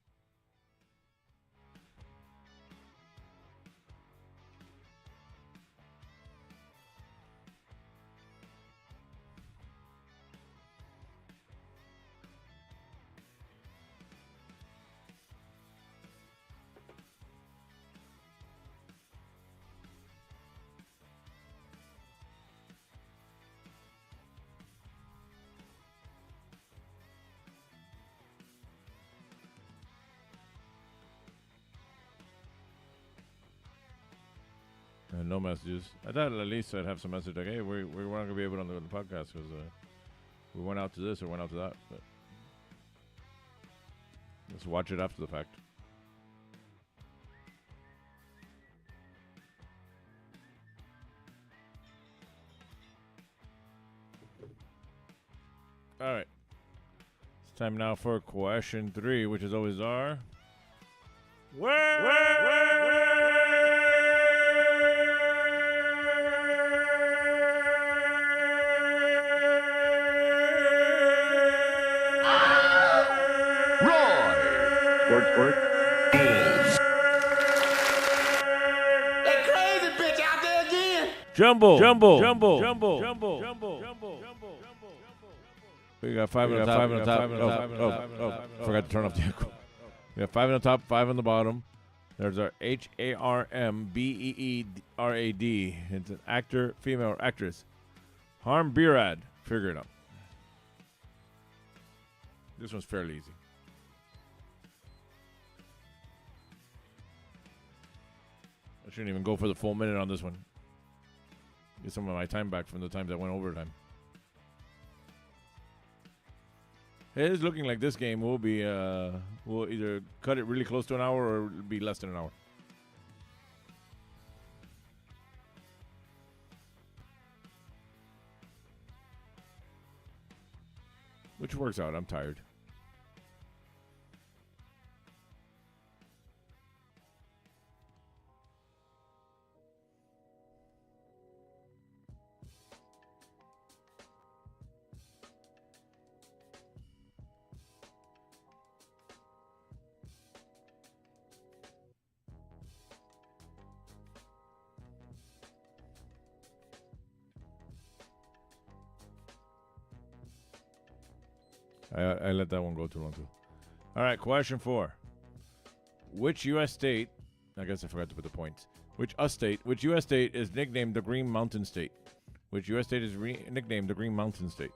No messages. I thought at least I'd have some message like, hey, we weren't going to be able to on the podcast because we went out to this or went out to that. But let's watch it after the fact. All right. It's time now for question 3, which is always our... Squirt. That crazy bitch out there again. Jumbo. We got 5 on the top. Oh, forgot to turn off the echo. We got 5 on the top, 5 on the bottom. There's our HARMBEERAD. It's an actor, female or actress. Harm Birad. Figure it out. This one's fairly easy. I shouldn't even go for the full minute on this one. Get some of my time back from the times I went overtime. It is looking like this game will be, we'll either cut it really close to an hour or it'll be less than an hour. Which works out. I'm tired. I let that one go too long, too. All right, question 4. Which U.S. state, I guess I forgot to put the points. Which U.S. state is nicknamed the Green Mountain State? Which U.S. state is nicknamed the Green Mountain State?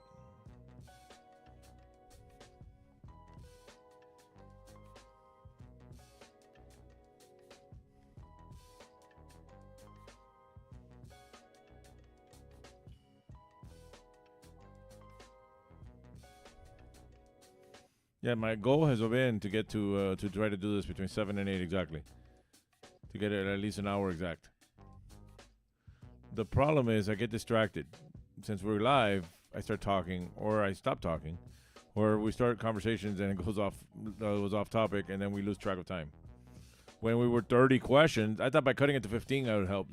Yeah, my goal has been to get to try to do this between 7 and 8 exactly. To get it at least an hour exact. The problem is I get distracted. Since we're live, I start talking, or I stop talking, or we start conversations and it goes off topic, and then we lose track of time. When we were 30 questions, I thought by cutting it to 15 I would help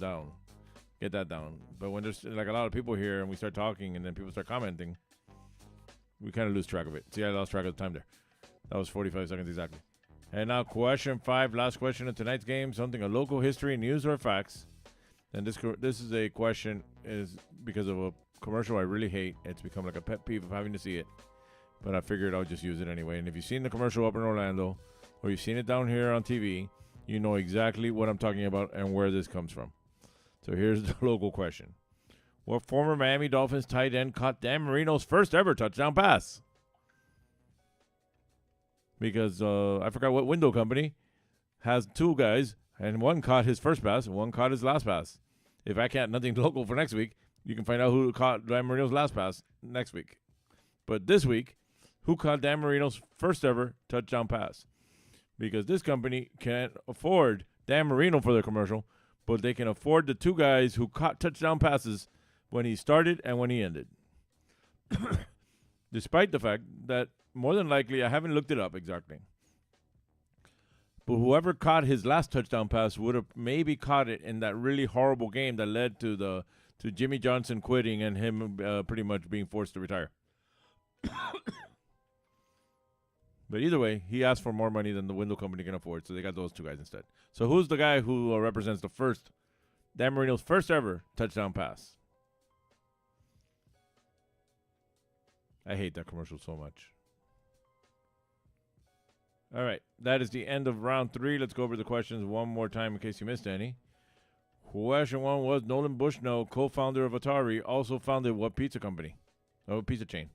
get that down. But when there's like a lot of people here and we start talking and then people start commenting, we kind of lose track of it. See, I lost track of the time there. That was 45 seconds exactly. And now question 5, last question of tonight's game. Something of local history, news, or facts. And this is a question is because of a commercial I really hate. It's become like a pet peeve of having to see it. But I figured I'll just use it anyway. And if you've seen the commercial up in Orlando, or you've seen it down here on TV, you know exactly what I'm talking about and where this comes from. So here's the local question. What former Miami Dolphins tight end caught Dan Marino's first ever touchdown pass? Because I forgot what window company has 2 guys, and one caught his first pass and one caught his last pass. If I can't, nothing local for next week, you can find out who caught Dan Marino's last pass next week. But this week, who caught Dan Marino's first ever touchdown pass? Because this company can't afford Dan Marino for their commercial, but they can afford the 2 guys who caught touchdown passes when he started and when he ended. Despite the fact that more than likely, I haven't looked it up exactly, but whoever caught his last touchdown pass would have maybe caught it in that really horrible game that led to Jimmy Johnson quitting and him pretty much being forced to retire. But either way, he asked for more money than the window company can afford, so they got those 2 guys instead. So who's the guy who represents the first, Dan Marino's first ever touchdown pass? I hate that commercial so much. All right, that is the end of round 3. Let's go over the questions one more time in case you missed any. Question 1 was Nolan Bushnell, co-founder of Atari, also founded what pizza company? Oh, pizza chain.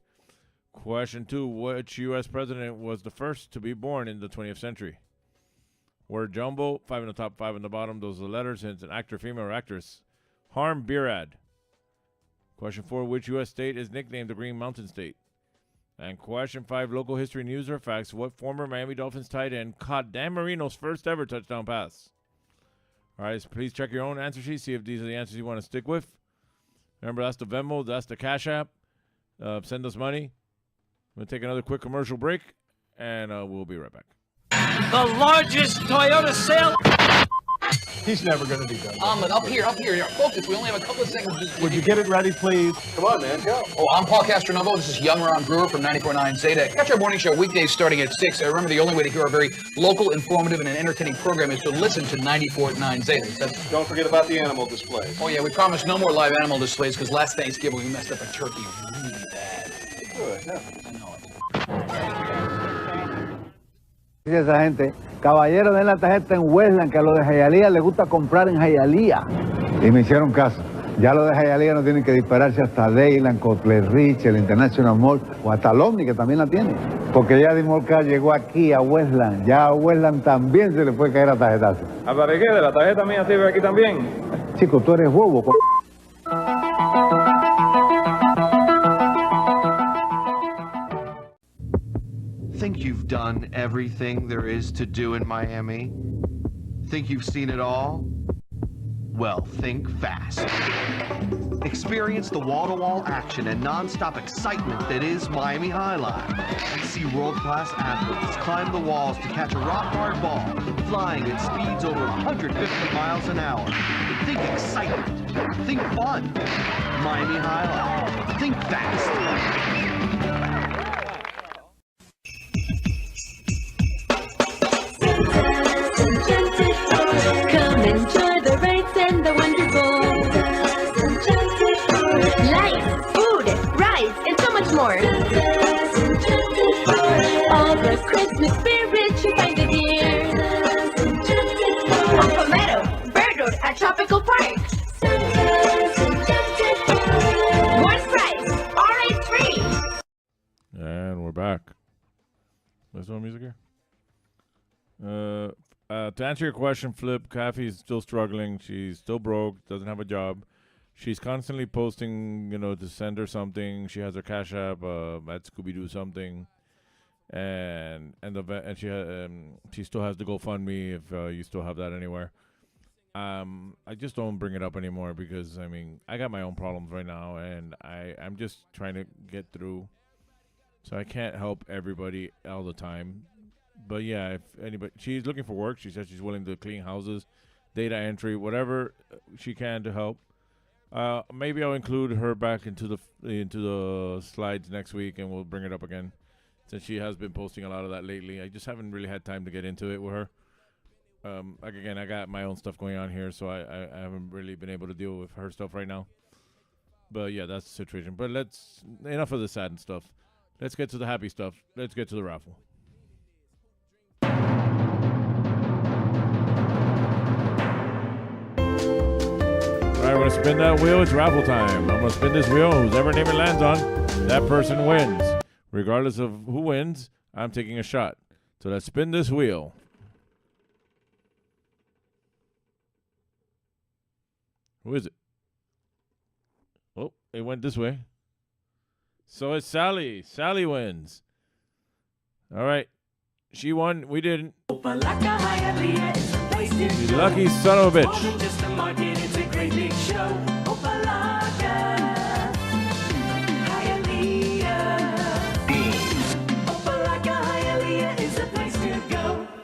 Question 2, which U.S. president was the first to be born in the 20th century? Word jumbo, 5 in the top, 5 in the bottom. Those are the letters, and it's an actor, female, or actress. Harm Birad. Question 4, which U.S. state is nicknamed the Green Mountain State? And question 5, local history, news, or facts. What former Miami Dolphins tight end caught Dan Marino's first ever touchdown pass? All right, so please check your own answer sheet. See if these are the answers you want to stick with. Remember, that's the Venmo. That's the Cash App. Send us money. I'm going to take another quick commercial break, and we'll be right back. The largest Toyota sale. He's never going to be done. Up here. Focus, we only have a couple of seconds. Would you get it ready, please? Come on, man, go. Oh, I'm Paul Castronovo. This is Young Ron Brewer from 94.9 Zeta. Catch our morning show weekdays starting at 6. Remember, the only way to hear our very local, informative, and entertaining program is to listen to 94.9 Zeta. Don't forget about the animal displays. Oh, yeah, we promise no more live animal displays because last Thanksgiving we messed up a turkey really bad. Good, yeah. I know it. Dice esa gente, caballero, den la tarjeta en Westland, que a los de Hialeah les gusta comprar en Hialeah. Y me hicieron caso. Ya los de Hialeah no tienen que dispararse hasta Dayland, Cotler Ridge, el International Mall, o hasta el Omni, que también la tiene. Porque ya Dimolca llegó aquí a Westland. Ya a Westland también se le puede caer a tarjetazo. ¿Habla de qué? ¿De la tarjeta mía sirve aquí también? Chico, tú eres bobo. Think you've done everything there is to do in Miami? Think you've seen it all? Well, think fast. Experience the wall-to-wall action and non-stop excitement that is Miami High Life. See world-class athletes climb the walls to catch a rock-hard ball, flying at speeds over 150 miles an hour. Think excitement. Think fun. Miami High Life. Think fast. Come enjoy the rides and the wonderful life, food, rides, and so much more. To answer your question, Flip, Kathy's still struggling. She's still broke, doesn't have a job. She's constantly posting, to send her something. She has her Cash App at Scooby-Doo something. And she still has the GoFundMe if you still have that anywhere. I just don't bring it up anymore because, I got my own problems right now, and I'm just trying to get through. So I can't help everybody all the time. But, yeah, if anybody, she's looking for work. She said she's willing to clean houses, data entry, whatever she can to help. Maybe I'll include her back into the slides next week, and we'll bring it up again since she has been posting a lot of that lately. I just haven't really had time to get into it with her. Again, I got my own stuff going on here, so I haven't really been able to deal with her stuff right now. But, yeah, that's the situation. But enough of the sad stuff. Let's get to the happy stuff. Let's get to the raffle. All right, we're going to spin that wheel. It's raffle time. I'm going to spin this wheel. Whoever name it lands on, that person wins. Regardless of who wins, I'm taking a shot. So let's spin this wheel. Who is it? Oh, it went this way. So it's Sally. Sally wins. All right. She won. We didn't. You lucky son of a bitch.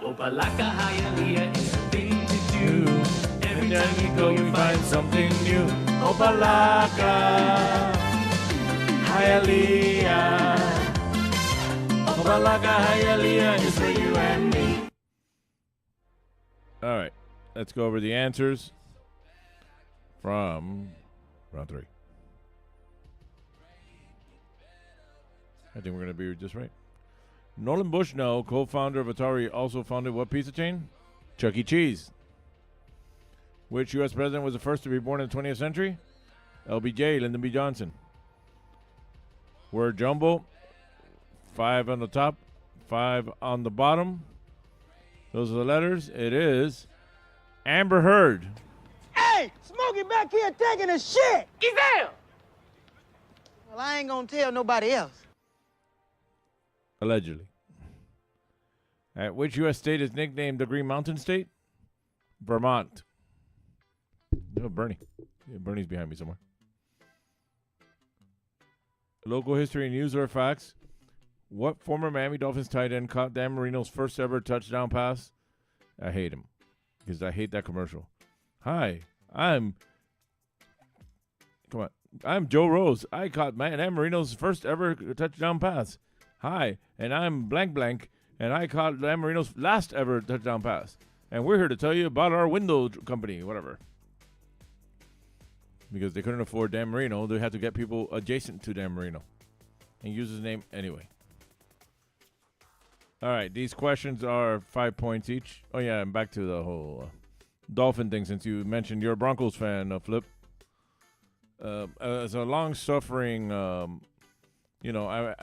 Opalaka Hialeah is the thing to do. Every time you go, you find something new. Opalaka Hialeah. Opalaka Hialeah is for you and me. All right. Let's go over the answers from round 3. I think we're going to be just right. Nolan Bushnell, co-founder of Atari, also founded what pizza chain? Chuck E. Cheese. Which U.S. president was the first to be born in the 20th century? LBJ, Lyndon B. Johnson. Word jumble. 5 on the top, 5 on the bottom. Those are the letters. It is Amber Heard. Hey, Smokey back here taking a shit. Giselle! Well, I ain't gonna tell nobody else. Allegedly. Which U.S. state is nicknamed the Green Mountain State? Vermont. Oh, Bernie. Yeah, Bernie's behind me somewhere. Local history, news, or facts. What former Miami Dolphins tight end caught Dan Marino's first ever touchdown pass? I hate him because I hate that commercial. Hi, I'm Joe Rose. I caught Dan Marino's first ever touchdown pass. Hi, and I'm blank blank, and I caught Dan Marino's last ever touchdown pass. And we're here to tell you about our window company, whatever. Because they couldn't afford Dan Marino, they had to get people adjacent to Dan Marino and use his name anyway. All right, these questions are 5 points each. Oh, yeah, and back to the whole Dolphin thing, since you mentioned you're a Broncos fan, Flip. As a long-suffering, I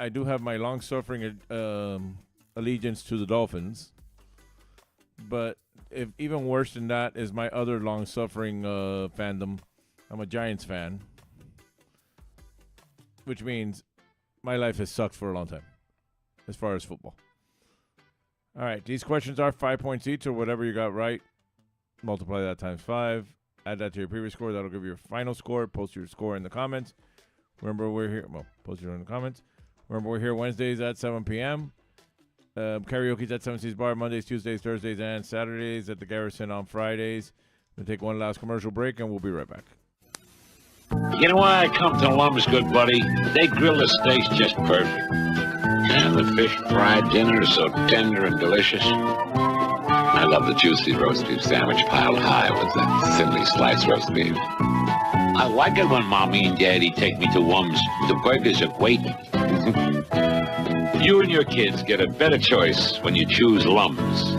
do have my long-suffering allegiance to the Dolphins. But even worse than that is my other long-suffering fandom. I'm a Giants fan, which means my life has sucked for a long time as far as football. All right, these questions are 5 points each, or whatever you got right. Multiply that times 5. Add that to your previous score. That'll give you your final score. Post your score in the comments. Remember, we're here. Well, post it in the comments. Remember, we're here Wednesdays at 7 p.m. Karaoke's at 7 Seas Bar, Mondays, Tuesdays, Thursdays, and Saturdays at the Garrison on Fridays. We'll take one last commercial break, and we'll be right back. You know why I come to Lum's, good buddy? They grill the steaks just perfect. And the fish fried dinner is so tender and delicious. I love the juicy roast beef sandwich piled high with that thinly sliced roast beef. I like it when Mommy and Daddy take me to Lum's. The burgers are great. You and your kids get a better choice when you choose Lum's.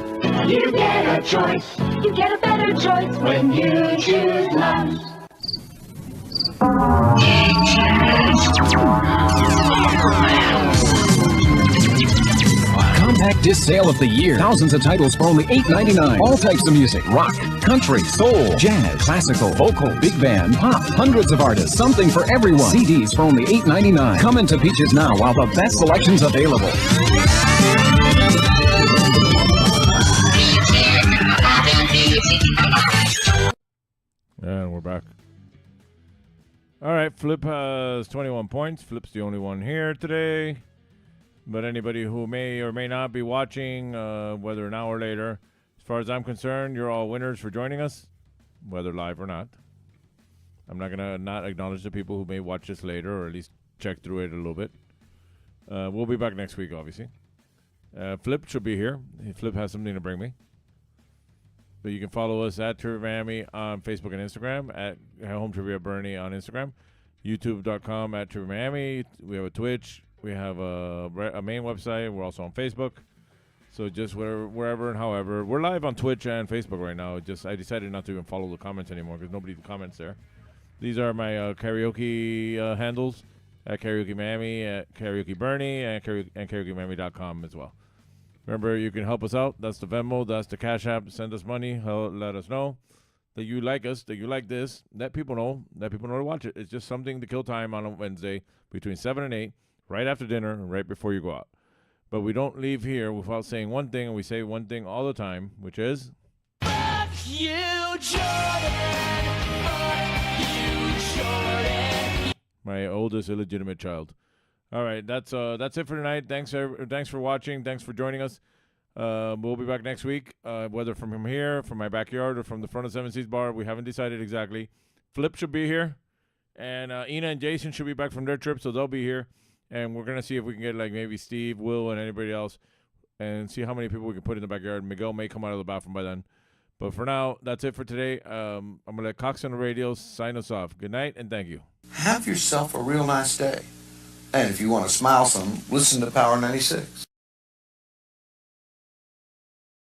You get a choice. You get a better choice when you choose Lum's. compact disc sale of the year. Thousands of titles for only $8.99. All types of music: rock, country, soul, jazz, classical, vocal, big band, pop. Hundreds of artists, something for everyone. CDs for only $8.99. Come into Peaches now while the best selection's available. And we're back. All right, Flip has 21 points. Flip's the only one here today. But anybody who may or may not be watching, whether now or later, as far as I'm concerned, you're all winners for joining us, whether live or not. I'm not going to not acknowledge the people who may watch this later or at least check through it a little bit. We'll be back next week, obviously. Flip should be here. Flip has something to bring me. But you can follow us at Trivia Miami on Facebook and Instagram, at Home Trivia Bernie on Instagram, youtube.com at Trivia Miami. We have a Twitch. We have a main website. We're also on Facebook. So just wherever and however. We're live on Twitch and Facebook right now. I decided not to even follow the comments anymore because nobody comments there. These are my karaoke handles at Karaoke Miami, at Karaoke Bernie, and KaraokeMiami.com as well. Remember, you can help us out. That's the Venmo. That's the Cash App. Send us money. Let us know that you like us, that you like this. Let people know. Let people know to watch it. It's just something to kill time on a Wednesday between 7 and 8, right after dinner and right before you go out. But we don't leave here without saying one thing, and we say one thing all the time, which is... Fuck you, Jordan. Fuck you, Jordan. My oldest illegitimate child. All right, that's it for tonight. Thanks for watching. Thanks for joining us. We'll be back next week, whether from here, from my backyard, or from the front of Seven Seas Bar. We haven't decided exactly. Flip should be here, and Ina and Jason should be back from their trip, so they'll be here. And we're gonna see if we can get like maybe Steve, Will, and anybody else, and see how many people we can put in the backyard. Miguel may come out of the bathroom by then. But for now, that's it for today. I'm gonna let Cox on the radio sign us off. Good night, and thank you. Have yourself a real nice day. And if you want to smile some, listen to Power 96.